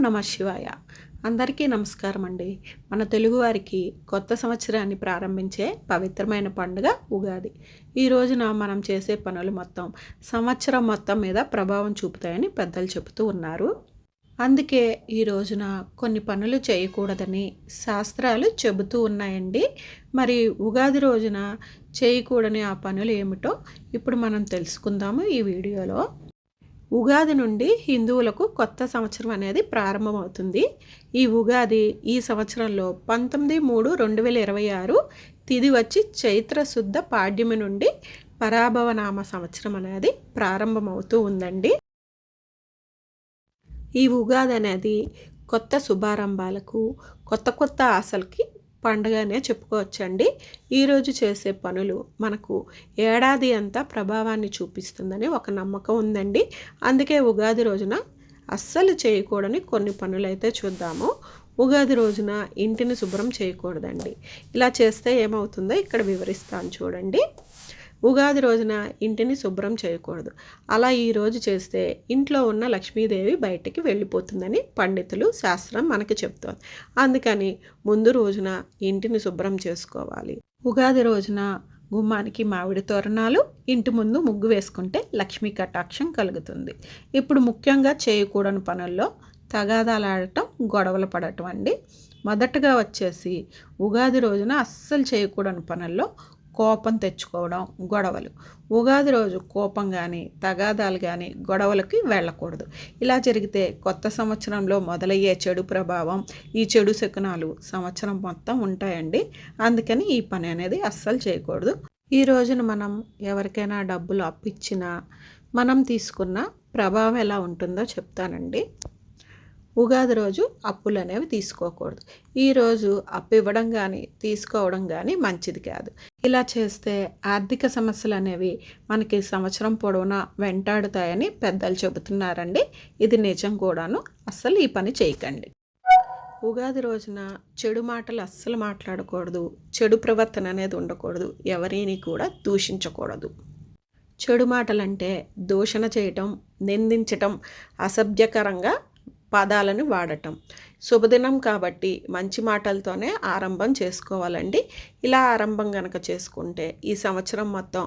నమ శివాయ. అందరికీ నమస్కారం అండి. మన తెలుగువారికి కొత్త సంవత్సరాన్ని ప్రారంభించే పవిత్రమైన పండుగ ఉగాది. ఈ రోజున మనం చేసే పనులు మొత్తం సంవత్సరం మొత్తం మీద ప్రభావం చూపుతాయని పెద్దలు చెబుతూ ఉన్నారు. అందుకే ఈ రోజున కొన్ని పనులు చేయకూడదని శాస్త్రాలు చెబుతూ ఉన్నాయండి. మరి ఉగాది రోజున చేయకూడని ఆ పనులు ఏమిటో ఇప్పుడు మనం తెలుసుకుందాము ఈ వీడియోలో. ఉగాది నుండి హిందువులకు కొత్త సంవత్సరం అనేది ప్రారంభమవుతుంది. ఈ ఉగాది ఈ సంవత్సరంలో 19/3/2026 తిథి వచ్చి చైత్ర శుద్ధ పాడ్యమి నుండి పరాభవనామ సంవత్సరం అనేది ప్రారంభమవుతూ ఉందండి. ఈ ఉగాది అనేది కొత్త శుభారంభాలకు, కొత్త ఆశలకి పండుగనే చెప్పుకోవచ్చండి. ఈరోజు చేసే పనులు మనకు ఏడాది అంతా ప్రభావాన్ని చూపిస్తుందని ఒక నమ్మకం ఉందండి. అందుకే ఉగాది రోజున అస్సలు చేయకూడని కొన్ని పనులైతే చూద్దాము. ఉగాది రోజున ఇంటిని శుభ్రం చేయకూడదండి. ఇలా చేస్తే ఏమవుతుందో ఇక్కడ వివరిస్తాను చూడండి. ఉగాది రోజున ఇంటిని శుభ్రం చేయకూడదు. అలా ఈరోజు చేస్తే ఇంట్లో ఉన్న లక్ష్మీదేవి బయటికి వెళ్ళిపోతుందని పండితులు శాస్త్రం మనకి చెప్తోంది. అందుకని ముందు రోజున ఇంటిని శుభ్రం చేసుకోవాలి. ఉగాది రోజున గుమ్మానికి మామిడి తోరణాలు, ఇంటి ముందు ముగ్గు వేసుకుంటే లక్ష్మీ కటాక్షం కలుగుతుంది. ఇప్పుడు ముఖ్యంగా చేయకూడని పనుల్లో తగాదాలు ఆడటం, గొడవలు పడటం అండి. మొదటగా వచ్చేసి ఉగాది రోజున అస్సలు చేయకూడని పనుల్లో కోపం తెచ్చుకోవడం, గొడవలు. ఉగాది రోజు కోపం కానీ, తగాదాలు కానీ, గొడవలకి వెళ్ళకూడదు. ఇలా జరిగితే కొత్త సంవత్సరంలో మొదలయ్యే చెడు ప్రభావం, ఈ చెడు శకునాలు సంవత్సరం మొత్తం ఉంటాయండి. అందుకని ఈ పని అనేది అస్సలు చేయకూడదు. ఈ రోజున మనం ఎవరికైనా డబ్బులు అప్పిచ్చినా మనం తీసుకున్న ప్రభావం ఎలా ఉంటుందో చెప్తానండి. ఉగాది రోజు అప్పులు అనేవి తీసుకోకూడదు. ఈరోజు అప్పు ఇవ్వడం కానీ, తీసుకోవడం కానీ మంచిది కాదు. ఇలా చేస్తే ఆర్థిక సమస్యలు అనేవి మనకి సంవత్సరం పొడవునా వెంటాడుతాయని పెద్దలు చెబుతున్నారండి. ఇది నిజం కూడాను. అస్సలు ఈ పని చేయకండి. ఉగాది రోజున చెడు మాటలు అస్సలు మాట్లాడకూడదు. చెడు ప్రవర్తన అనేది ఉండకూడదు. ఎవరిని కూడా దూషించకూడదు. చెడు మాటలంటే దూషణ చేయటం, నిందించటం, అసభ్యకరంగా పదాలను వాడటం. శుభదినం కాబట్టి మంచి మాటలతోనే ఆరంభం చేసుకోవాలండి. ఇలా ఆరంభం కనుక చేసుకుంటే ఈ సంవత్సరం మొత్తం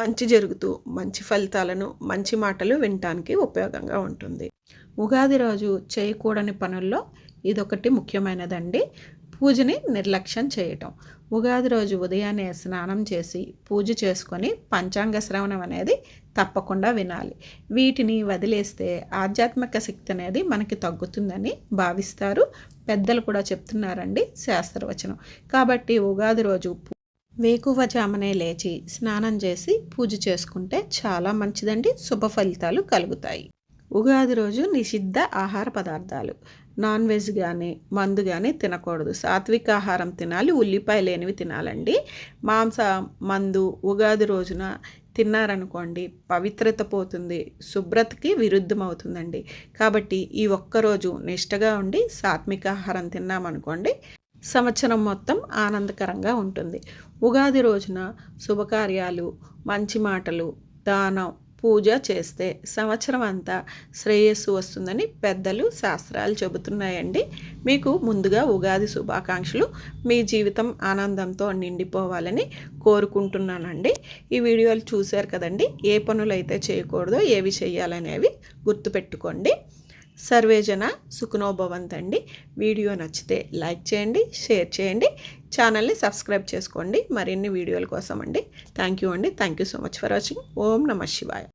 మంచి జరుగుతూ మంచి ఫలితాలను, మంచి మాటలు వినటానికి ఉపయోగంగా ఉంటుంది. ఉగాది రోజు చేయకూడని పనుల్లో ఇదొకటి ముఖ్యమైనదండి. పూజని నిర్లక్ష్యం చేయటం. ఉగాది రోజు ఉదయాన్నే స్నానం చేసి పూజ చేసుకొని పంచాంగ శ్రవణం అనేది తప్పకుండా వినాలి. వీటిని వదిలేస్తే ఆధ్యాత్మిక శక్తి అనేది మనకి తగ్గుతుందని భావిస్తారు. పెద్దలు కూడా చెప్తున్నారండి శాస్త్రవచనం. కాబట్టి ఉగాది రోజు వేకువజామునే లేచి స్నానం చేసి పూజ చేసుకుంటే చాలా మంచిదండి. శుభ ఫలితాలు కలుగుతాయి. ఉగాది రోజు నిషిద్ధ ఆహార పదార్థాలు, నాన్ వెజ్ కానీ, మందు కానీ తినకూడదు. సాత్విక ఆహారం తినాలి. ఉల్లిపాయ లేనివి తినాలండి. మాంస, మందు ఉగాది రోజున తిన్నారనుకోండి పవిత్రత పోతుంది, శుభ్రతకి విరుద్ధం అవుతుందండి. కాబట్టి ఈ ఒక్కరోజు నిష్టగా ఉండి సాత్విక ఆహారం తిన్నామనుకోండి సంవత్సరం మొత్తం ఆనందకరంగా ఉంటుంది. ఉగాది రోజున శుభకార్యాలు, మంచి మాటలు, దానం, పూజ చేస్తే సంవత్సరం అంతా శ్రేయస్సు వస్తుందని పెద్దలు శాస్త్రాలు చెబుతున్నాయండి. మీకు ముందుగా ఉగాది శుభాకాంక్షలు. మీ జీవితం ఆనందంతో నిండిపోవాలని కోరుకుంటున్నానండి. ఈ వీడియోలు చూశారు కదండి. ఏ పనులు అయితే చేయకూడదో, ఏవి చేయాలనేవి గుర్తుపెట్టుకోండి. సర్వేజన సుఖనో భవంతండి. వీడియో నచ్చితే లైక్ చేయండి, షేర్ చేయండి, ఛానల్ని సబ్స్క్రైబ్ చేసుకోండి మరిన్ని వీడియోల కోసం అండి. థ్యాంక్ యూ అండి. Thank you so much for watching. ఓం నమ శివాయ.